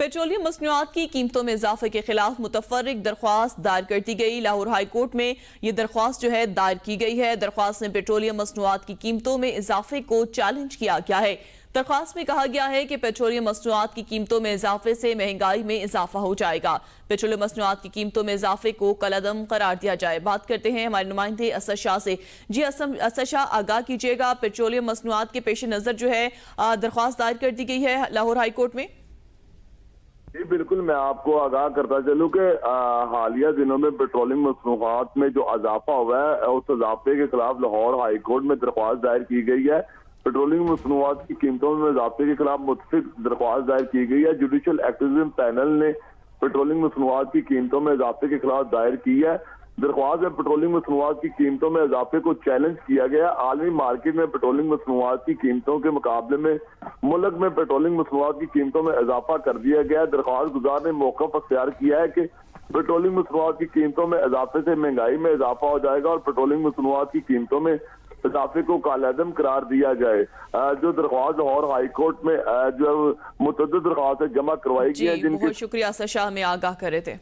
Petroleum मसनूआत की कीमतों में इजाफे के खिलाफ मुतफर्रिक दरख्वास्त दायर कर दी गई। लाहौर हाई कोर्ट में ये दरख्वास्त जो है दायर की गई है। दरख्वास्त में पेट्रोलियम मसनूआत की कीमतों में इजाफे को चैलेंज किया गया है। दरख्वास्त में कहा गया है कि पेट्रोलियम मसनूआत की कीमतों में इजाफे से महंगाई में इजाफा हो जाएगा। पेट्रोलियम मसनूआत की कीमतों में इजाफे को कलअदम करार दिया जाए। बात करते हैं हमारे नुमाइंदे असद शाह से। जी असद शाह, आगाह कीजिएगा, पेट्रोलियम मसनूआत के पेश नज़र जो है दरख्वास्त दायर कर दी गई है लाहौर हाई कोर्ट में। जी बिल्कुल, मैं आपको आगाह करता चलूं कि हालिया दिनों में पेट्रोलियम मसनूआत में जो इजाफा हुआ है उस इजाफे के खिलाफ लाहौर हाई कोर्ट में दरख्वास्त दायर की गई है। पेट्रोलियम मसनूआत की कीमतों में इजाफे के खिलाफ मुतफिक दरख्वास्त दायर की गई है। जुडिशल एक्टिविज्म पैनल ने पेट्रोलियम मसनूआत की कीमतों में इजाफे के खिलाफ दायर की है। दरख्वास्त में पेट्रोलियम मसनूआत की कीमतों में इजाफे को चैलेंज किया गया। आलमी मार्केट में पेट्रोलियम मसनूआत की कीमतों के मुकाबले में मुल्क में पेट्रोलियम मसनूआत की कीमतों में इजाफा कर दिया गया। दरख्वास्त गुजार ने मौक़िफ़ अख्तियार किया है कि पेट्रोलियम मसनूआत की कीमतों में इजाफे से महंगाई में इजाफा हो जाएगा और पेट्रोलियम मसनूआत की कीमतों में इजाफे को कालादम करार दिया जाए। जो दरख्वास्त लाहौर हाई कोर्ट में जो मुतअद्दिद दरख्वास्त जमा करवाई गई है, बहुत शुक्रिया असद शाह, में आगाह कर रहे थे।